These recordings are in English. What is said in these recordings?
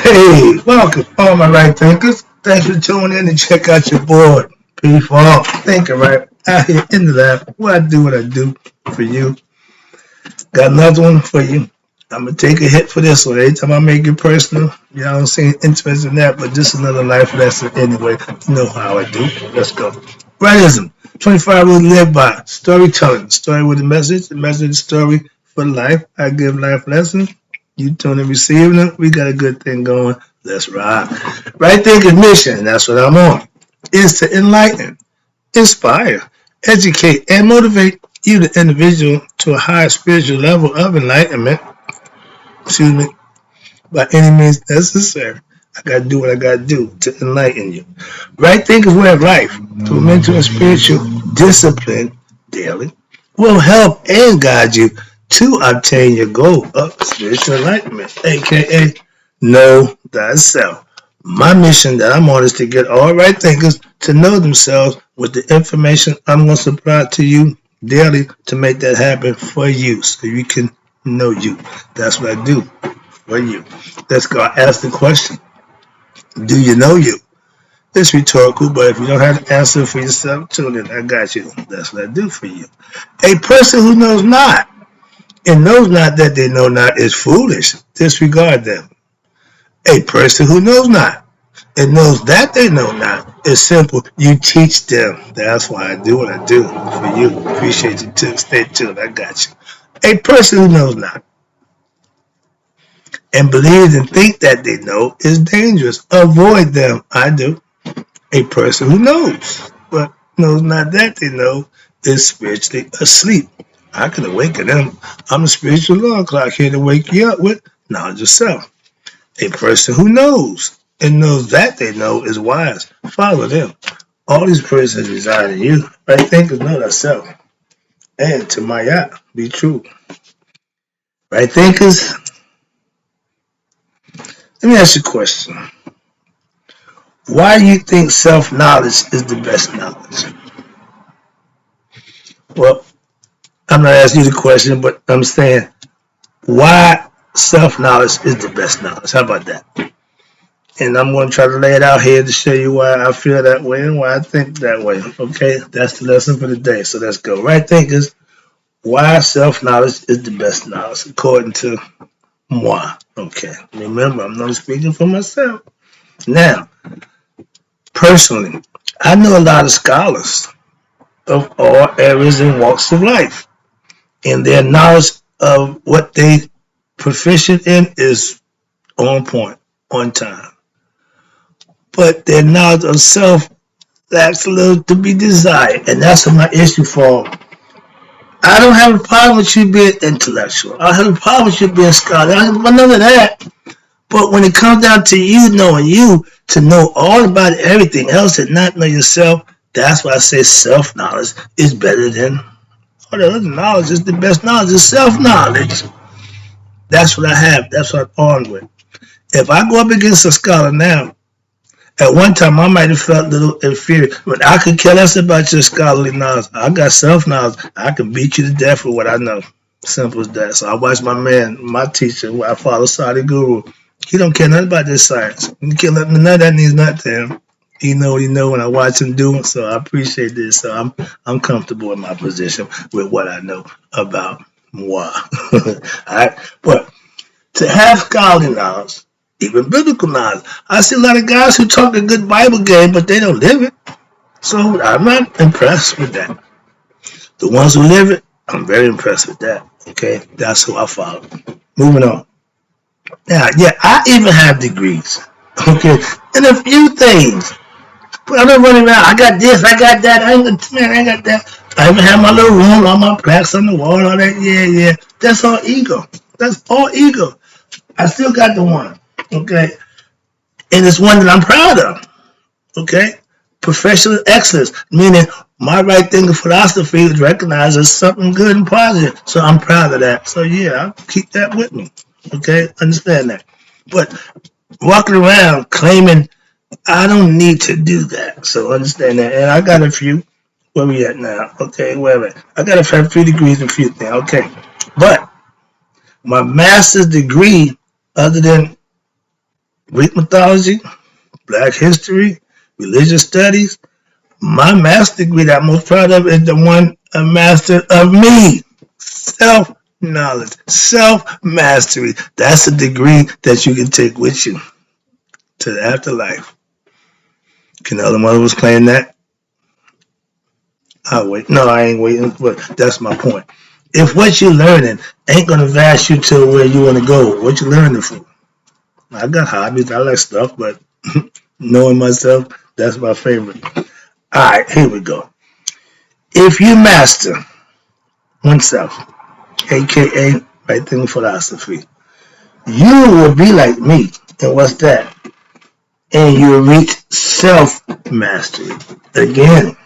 Hey, welcome, all my right thinkers. Thanks for tuning in to check out your board. P4, thinking right out here in the lab. Where I do what I do for you. Got another one for you. I'm gonna take a hit for this one. Every time I make it personal, y'all don't seem interested in that, but this is another life lesson anyway. You know how I do. Let's go. Rightism. 25 rules to live by. Storytelling. Story with a message. The message is story for life. I give life lessons. You tune and receiving them. We got a good thing going. Let's ride. Right thinking mission. That's what I'm on. Is to enlighten, inspire, educate, and motivate you, the individual, to a higher spiritual level of enlightenment. Excuse me. By any means necessary. I gotta do what I gotta do to enlighten you. Right thinking way of life through mental and spiritual discipline daily will help and guide you to obtain your goal of spiritual enlightenment, aka know thyself. My mission that I'm on is to get all right thinkers to know themselves with the information I'm going to supply to you daily to make that happen for you so you can know you. That's what I do for you. Let's go ask the question. Do you know you? It's rhetorical, but if you don't have the answer for yourself, tune in. I got you. That's what I do for you. A person who knows not and knows not that they know not is foolish. Disregard them. A person who knows not and knows that they know not is simple. You teach them. That's why I do what I do for you. Appreciate you too. Stay tuned. I got you. A person who knows not and believes and think that they know is dangerous. Avoid them. I do. A person who knows but knows not that they know is spiritually asleep. I can awaken them. I'm a spiritual alarm clock here to wake you up with knowledge of self. A person who knows and knows that they know is wise. Follow them. All these persons reside in you. Right thinkers know thyself. And to my yacht, be true. Right thinkers, let me ask you a question. Why do you think self-knowledge is the best knowledge? Well, I'm not asking you the question, but I'm saying why self-knowledge is the best knowledge. How about that? And I'm going to try to lay it out here to show you why I feel that way and why I think that way. Okay, that's the lesson for the day. So let's go. Right thinkers, why self-knowledge is the best knowledge according to moi. Okay, remember, I'm not speaking for myself. Now, personally, I know a lot of scholars of all areas and walks of life, and their knowledge of what they proficient in is on point, on time. But their knowledge of self lacks a little to be desired, and that's what my issue for. I don't have a problem with you being intellectual. I have a problem with you being scholarly. I have none of that. But when it comes down to you knowing you, to know all about everything else and not know yourself, that's why I say self-knowledge is better than all the other knowledge. Is the best knowledge is self-knowledge. That's what I have. That's what I'm on with. If I go up against a scholar now, at one time I might have felt a little inferior, but I could care less about your scholarly knowledge. I got self-knowledge. I can beat you to death with what I know. Simple as that. So I watch my man, my teacher, who I follow, Sadi Guru. He don't care nothing about this science. None of that means nothing to him. He know what he know when I watch him do it. So I appreciate this. So I'm comfortable in my position with what I know about moi. All right, but to have scholarly knowledge, even biblical knowledge, I see a lot of guys who talk a good Bible game, but they don't live it. So I'm not impressed with that. The ones who live it, I'm very impressed with that. Okay, that's who I follow. Moving on. Now, yeah, I even have degrees. Okay, in a few things. But I'm not running around. I got this, I got that. I got that. I even have my little room, all my plaques on the wall, all that. Yeah. That's all ego. That's all ego. I still got the one. Okay, and it's one that I'm proud of. Okay, professional excellence, meaning my right thinking philosophy is recognized as something good and positive. So I'm proud of that. So yeah, I'll keep that with me. Okay, understand that. But walking around claiming I don't need to do that. So understand that. And I got a few. Where we at now? Okay, where I got a few degrees and a few things. Okay, but my master's degree, other than Greek mythology, Black history, religious studies. My master degree that I'm most proud of is the one a master of me. Self-knowledge, self-mastery. That's a degree that you can take with you to the afterlife. Canelo Mother was playing that. I'll wait. No, I ain't waiting, but that's my point. If what you're learning ain't gonna advance you to where you want to go, what you learning for? I got hobbies, I like stuff, but knowing myself, that's my favorite. All right, here we go. If you master oneself, aka right thing philosophy, you will be like me. And what's that? And you reach self mastery. Again,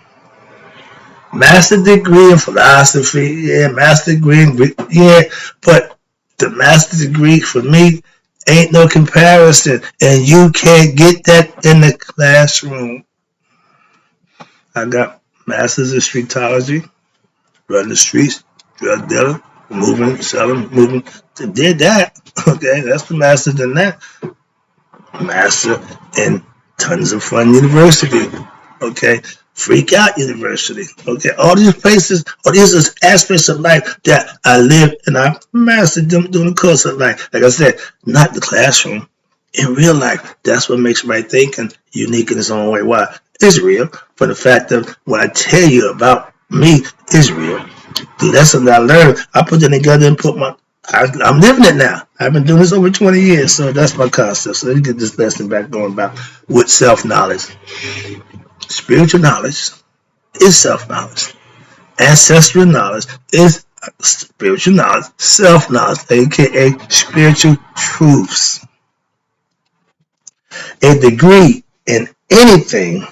master degree in philosophy, yeah, master degree in Greek, yeah, but the master degree for me ain't no comparison, and you can't get that in the classroom. I got masters in streetology, running the streets, drug dealer, moving, selling, moving. Did that. Okay, that's the master in that. Master in Tons of Fun University. Okay, Freak Out University. Okay, all these places, all these aspects of life that I lived and I mastered them during the course of life. Like I said, not the classroom. In real life, that's what makes right thinking unique in its own way. Why? It's real. For the fact that when I tell you about me, it's real. The lessons I learned, I put them together and I'm living it now. I've been doing this over 20 years, so that's my concept. So let's get this lesson back going about with self-knowledge. Spiritual knowledge is self-knowledge. Ancestral knowledge is spiritual knowledge. Self-knowledge, aka spiritual truths. A degree in anything,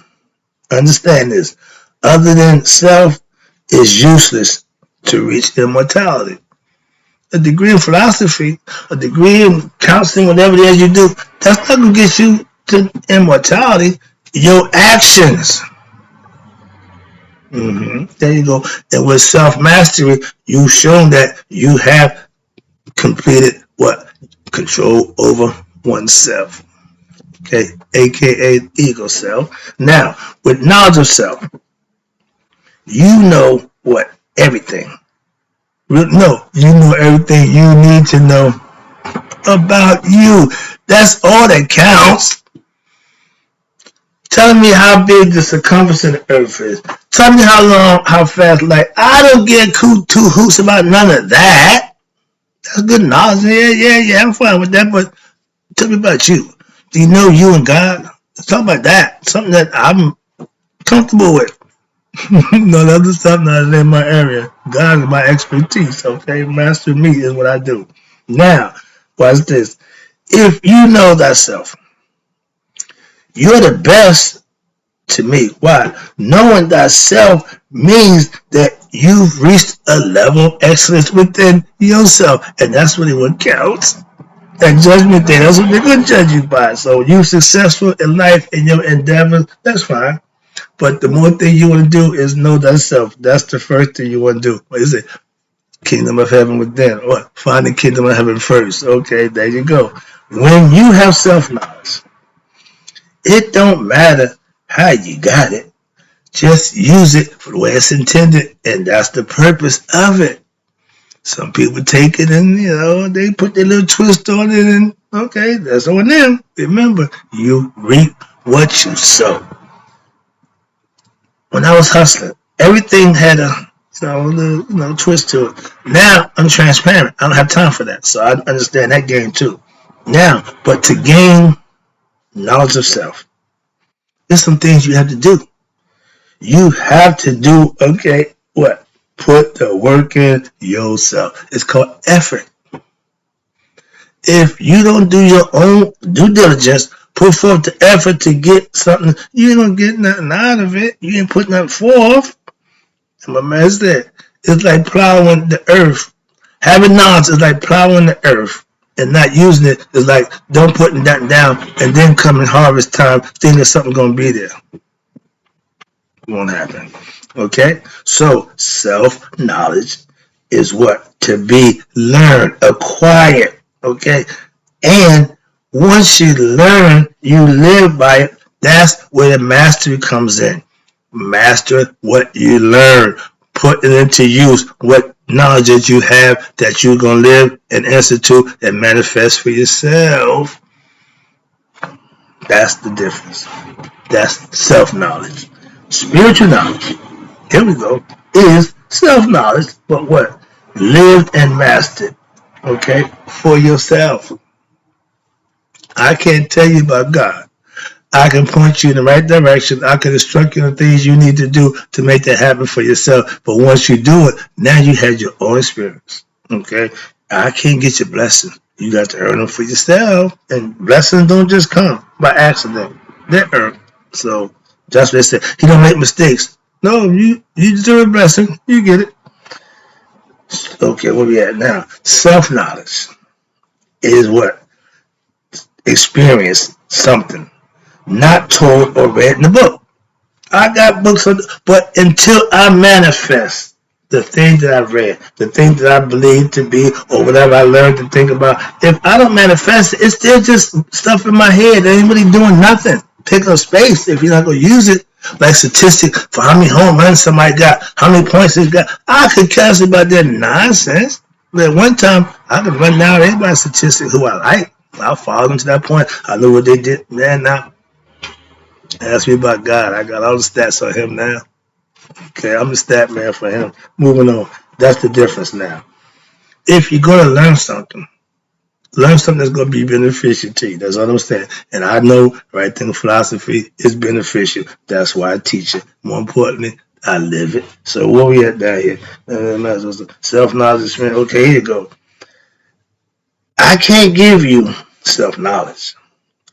understand this, other than self is useless to reach immortality. A degree in philosophy, a degree in counseling, whatever it is you do, that's not going to get you to immortality. Your actions. There you go. And with self-mastery, you've shown that you have completed what? Control over oneself. Okay, aka ego self. Now, with knowledge of self, you know what? Everything. No, you know everything you need to know about you. That's all that counts. Tell me how big the circumference of the earth is. Tell me how long, how fast, like, I don't get two hoots about none of that. That's good knowledge. Yeah, I'm fine with that, but tell me about you. Do you know you and God? Talk about that. Something that I'm comfortable with. No, the other stuff not in my area. God is my expertise, okay? Master me is what I do. Now, watch this. If you know thyself, you're the best to me. Why? Knowing thyself means that you've reached a level of excellence within yourself. And that's really what counts. That judgment day, that's what they're going to judge you by. So you're successful in life, in your endeavors, that's fine. But the more thing you want to do is know thyself. That's the first thing you want to do. What is it? Kingdom of heaven within. Or find the kingdom of heaven first. Okay, there you go. When you have self-knowledge, it don't matter how you got it. Just use it for the way it's intended, and that's the purpose of it. Some people take it and, they put their little twist on it, and okay, that's on them. Remember, you reap what you sow. When I was hustling, everything had a little twist to it. Now I'm transparent. I don't have time for that, so I understand that game too. Now, but to gain knowledge of self, there's some things you have to do. You have to do, okay, what? Put the work in yourself. It's called effort. If you don't do your own due diligence, put forth the effort to get something, you don't get nothing out of it. You ain't put nothing forth. And my man said, it's like plowing the earth. Having knowledge is like plowing the earth. And not using it is like don't putting that down and then coming harvest time thinking something's going to be there. Won't happen. Okay? So, self-knowledge is what? To be learned, acquired. Okay? And Once you learn, you live by it. That's where the mastery comes in. Master what you learn. Put it into use. What knowledge that you have that you're going to live and institute and manifest for yourself. That's the difference. That's self-knowledge. Spiritual knowledge, here we go, is self-knowledge, but what? Lived and mastered, okay, for yourself. I can't tell you about God. I can point you in the right direction. I can instruct you on things you need to do to make that happen for yourself. But once you do it, now you had your own experience. Okay? I can't get your blessings. You got to earn them for yourself. And blessings don't just come by accident. They're earned. So that's what they said. He don't make mistakes. No, you deserve a blessing. You get it. Okay, where we at now? Self-knowledge is what? Experience something not told or read in the book. I got books, but until I manifest the thing that I've read, the thing that I believe to be, or whatever I learned to think about, if I don't manifest it, it's still just stuff in my head. It ain't really doing nothing. Pick up space if you're not going to use it. Like statistic for how many home runs somebody got, how many points they got. I could care about that nonsense. But at one time, I could run down everybody's statistic who I like. I'll follow them to that point. I know what they did. Man, now, ask me about God. I got all the stats on him now. Okay, I'm the stat man for him. Moving on. That's the difference now. If you're going to learn something that's going to be beneficial to you. That's all I'm saying. And I know right thing philosophy is beneficial. That's why I teach it. More importantly, I live it. So where we at down here? Self-knowledge. Okay, here you go. I can't give you self-knowledge.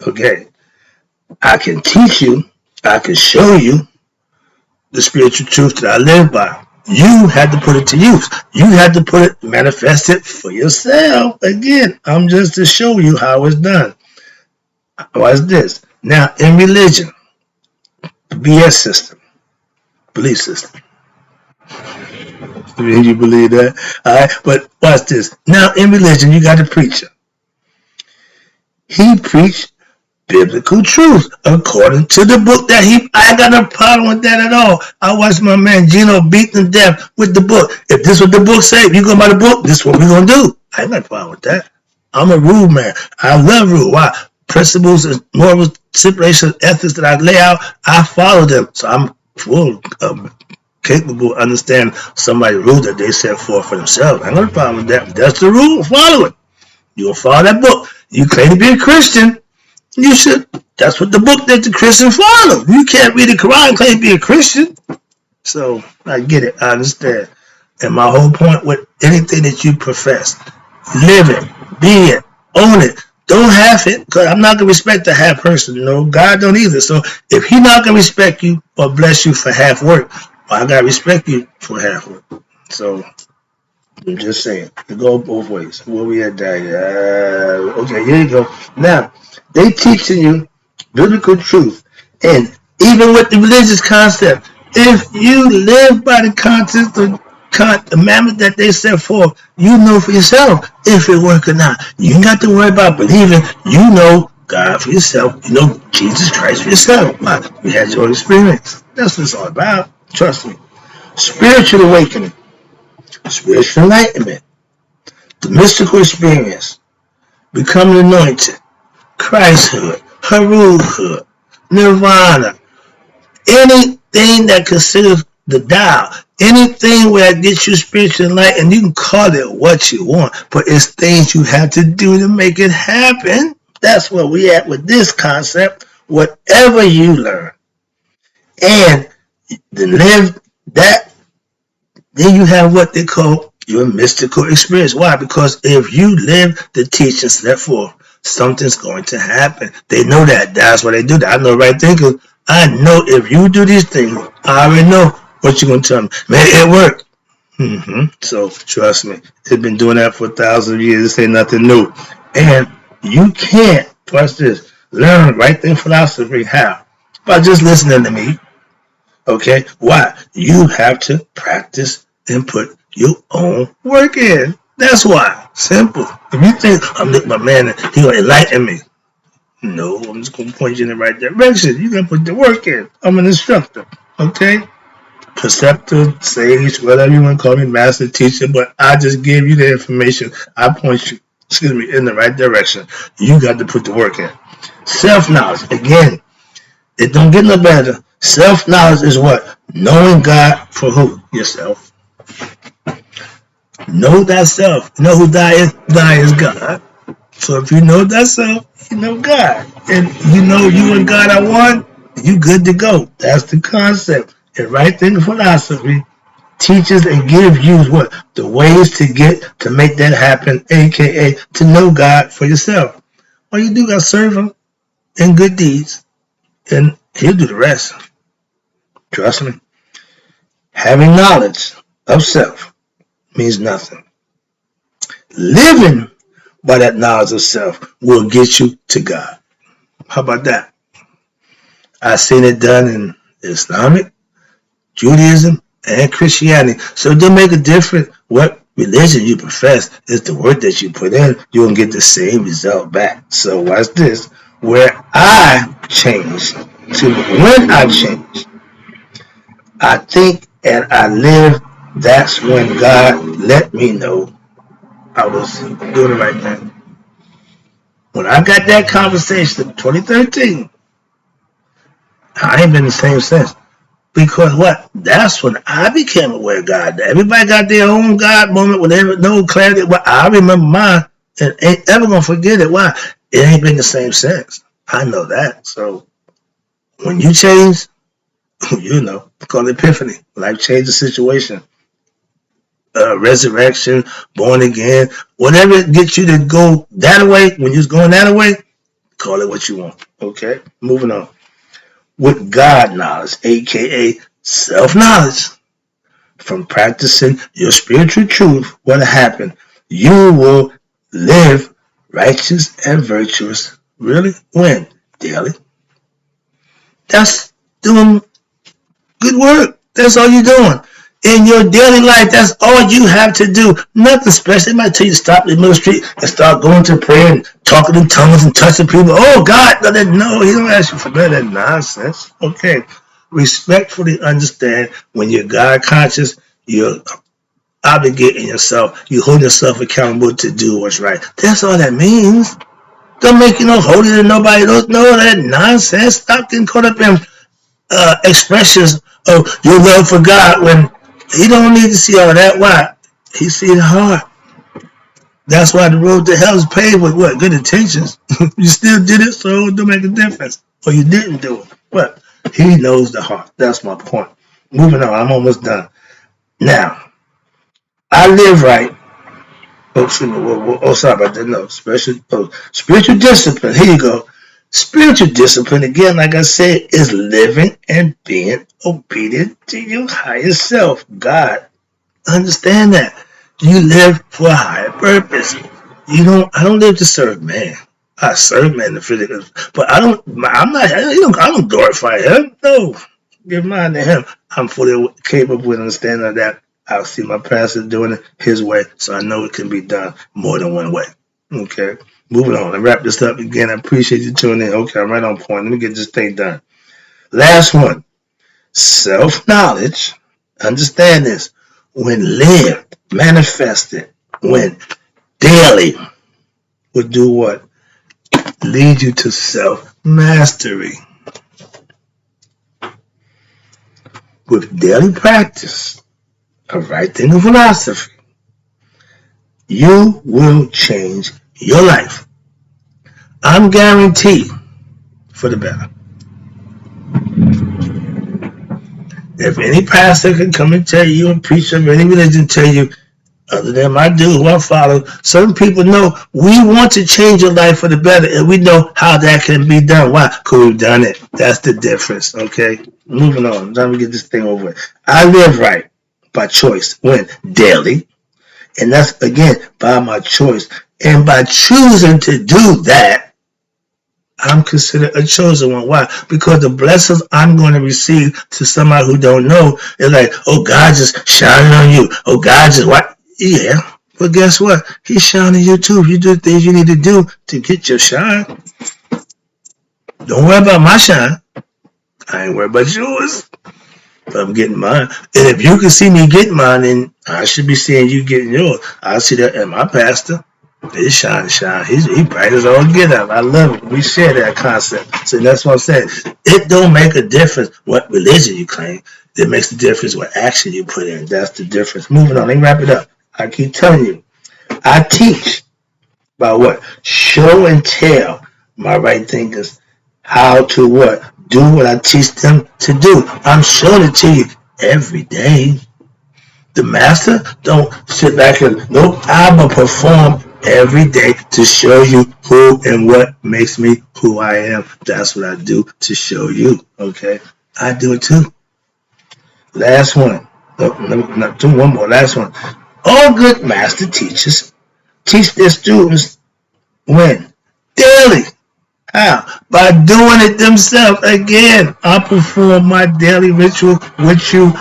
Okay. I can teach you. I can show you the spiritual truth that I live by. You had to put it to use. You had to put it, manifest it for yourself. Again, I'm just to show you how it's done. What's this? Now, in religion, the BS system, belief system. You believe that? All right, but watch this. Now, in religion, you got a preacher. He preached biblical truth according to the book that I got no problem with that at all. I watched my man Gino beat to death with the book. If this is what the book say, if you go by the book, this is what we're going to do. I ain't got a problem with that. I'm a rule man. I love rule. Why? Principles and moral stipulations, ethics that I lay out, I follow them. So I'm full capable of understanding somebody's rule that they set forth for themselves. I ain't got a problem with that. That's the rule. Follow it. You will follow that book. You claim to be a Christian. You should. That's what the book that the Christian follow. You can't read the Quran and claim to be a Christian. So I get it. I understand. And my whole point with anything that you profess, live it, be it, own it. Don't have it, because I'm not going to respect a half person. No, God don't either. So if He's not going to respect you or bless you for half work, well, I got to respect you for half work. So I'm just saying. It go both ways. Where we at, Daddy? Okay, here you go. Now, they teaching you biblical truth. And even with the religious concept, if you live by the concept of the commandment that they set forth, you know for yourself if it work or not. You ain't got to worry about believing. You know God for yourself. You know Jesus Christ for yourself. You had your own experience. That's what it's all about. Trust me. Spiritual awakening, spiritual enlightenment, the mystical experience, becoming anointed, Christhood, Haruhood, Nirvana, anything that considers the dial, anything where it gets you spiritual enlightened, you can call it what you want, but it's things you have to do to make it happen. That's where we at with this concept. Whatever you learn and then live that, then you have what they call your mystical experience. Why? Because if you live the teachings set forth, something's going to happen. They know that. That's why they do that. I know right there, because I know if you do these things, I already know what you're going to tell me. Man, it worked. So trust me, they've been doing that for 1,000 years. This ain't nothing new. And you can't, watch this, learn right thing philosophy. How? By just listening to me. Okay? Why? You have to practice and put your own work in. That's why. Simple. If you think I'm my man, he gonna enlighten me. No, I'm just going to point you in the right direction. You got to put the work in. I'm an instructor, okay? Preceptor, sage, whatever you want to call me, master, teacher, but I just give you the information. I point you, in the right direction. You got to put the work in. Self-knowledge, again, it don't get no better. Self-knowledge is what? Knowing God for who? Yourself. Know thyself. You know who thy is? Thy is God. So if you know thyself, you know God. And you know you and God are one, you good to go. That's the concept. And right thing philosophy teaches and gives you what? The ways to make that happen, aka to know God for yourself. All you do is serve him in good deeds, and he'll do the rest. Trust me. Having knowledge of self means nothing. Living by that knowledge of self will get you to God. How about that? I've seen it done in Islamic, Judaism, and Christianity. So it don't make a difference what religion you profess. It's the work that you put in. You're going to get the same result back. So watch this. Where I change to when I change, I think and I live, that's when God let me know I was doing the right thing. When I got that conversation in 2013, I ain't been the same since. Because what? That's when I became aware of God. Everybody got their own God moment with no clarity. Well, I remember mine and ain't ever gonna forget it. Why? It ain't been the same since. I know that. So when you change, you know, call it epiphany. Life change the situation. Resurrection, born again, whatever gets you to go that way, when you're going that way, call it what you want. Okay? Moving on. With God knowledge, aka self-knowledge, from practicing your spiritual truth, what'll happen? You will live righteous and virtuous. Really? When? Daily. That's doing good work. That's all you're doing. In your daily life, that's all you have to do. Nothing special. They might tell you to stop in the middle of the street and start going to prayer and talking in tongues and touching people. Oh, God, no, he don't ask you for none of that nonsense. Okay. Respectfully understand when you're God conscious, you're obligating yourself. You hold yourself accountable to do what's right. That's all that means. Don't make you no holier than nobody else. No, that nonsense. Stop getting caught up in expressions of your love for God when he don't need to see all that. Why? He see the heart. That's why the road to hell is paved with what? Good intentions. You still did it, so it don't make a difference. Or you didn't do it. What? He knows the heart. That's my point. Moving on. I'm almost done. Now, I live right. Oh, excuse me. Sorry about that. No, spiritual discipline. Here you go. Spiritual discipline, again, like I said, is living and being obedient to your higher self, God. Understand that. You live for a higher purpose. I don't live to serve man. I serve man, but I don't glorify him. No, give mine to him. I'm fully capable of understanding that. I'll see my pastor doing it his way, so I know it can be done more than one way. Okay, moving on. I wrap this up again. I appreciate you tuning in. Okay, I'm right on point. Let me get this thing done. Last one. Self-knowledge. Understand this. When lived, manifested, when daily, would do what? Lead you to self-mastery. With daily practice of right thinking philosophy, you will change your life. I'm guaranteed for the better. If any pastor can come and tell you and preach of any religion tell you, other than my dude who I follow, certain people know we want to change your life for the better, and we know how that can be done. Why? Because we've done it. That's the difference, okay? Moving on. I'm trying to get this thing over with. I live right by choice. When? Daily. And that's, again, by my choice. And by choosing to do that, I'm considered a chosen one. Why? Because the blessings I'm going to receive to somebody who don't know is like, oh, God just shining on you. Oh, God just what? Yeah. But guess what? He's shining you too. If you do the things you need to do to get your shine. Don't worry about my shine. I ain't worried about yours. But I'm getting mine. And if you can see me getting mine, then I should be seeing you getting yours. I see that in my pastor. His shine. He bright as all get out. I love it. We share that concept. So that's what I'm saying. It don't make a difference what religion you claim. It makes a difference what action you put in. That's the difference. Moving on. Let me wrap it up. I keep telling you. I teach by what? Show and tell my right thinkers how to what? Do what I teach them to do. I'm showing it to you every day. The master don't sit back and nope, I'm gonna perform every day to show you who and what makes me who I am. That's what I do to show you. Okay, I do it too. Last one. Not do one more. Last one. All good master teachers teach their students when daily. How? By doing it themselves. Again, I perform my daily ritual with you,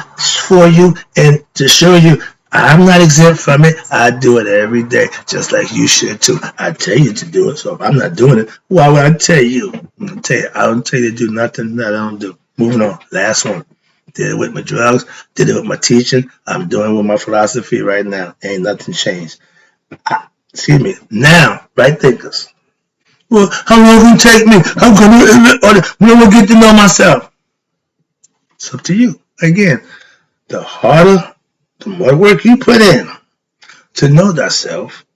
for you, and to show you I'm not exempt from it. I do it every day, just like you should too. I tell you to do it, so if I'm not doing it, why would I tell you? I don't tell you to do nothing that I don't do. Moving on. Last one. Did it with my drugs, did it with my teaching. I'm doing it with my philosophy right now. Ain't nothing changed. Excuse me. Now, right thinkers. Well, how long will it take me? How come when will I get to know myself? It's up to you. Again, the harder, the more work you put in to know thyself,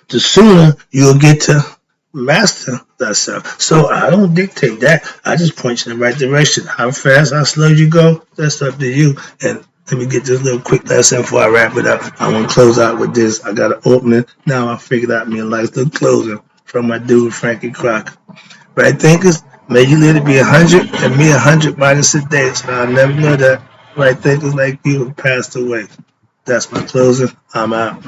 the sooner you'll get to master thyself. So I don't dictate that. I just point you in the right direction. How fast, how slow you go, that's up to you. And let me get this little quick lesson before I wrap it up. I want to close out with this. I got an opening. Now I figured out me a nice little closing from my dude, Frankie Crocker. Right thinkers, may you live to be 100 and me 100 minus a day. So I'll never know that right thinkers like you have passed away. That's my closing. I'm out.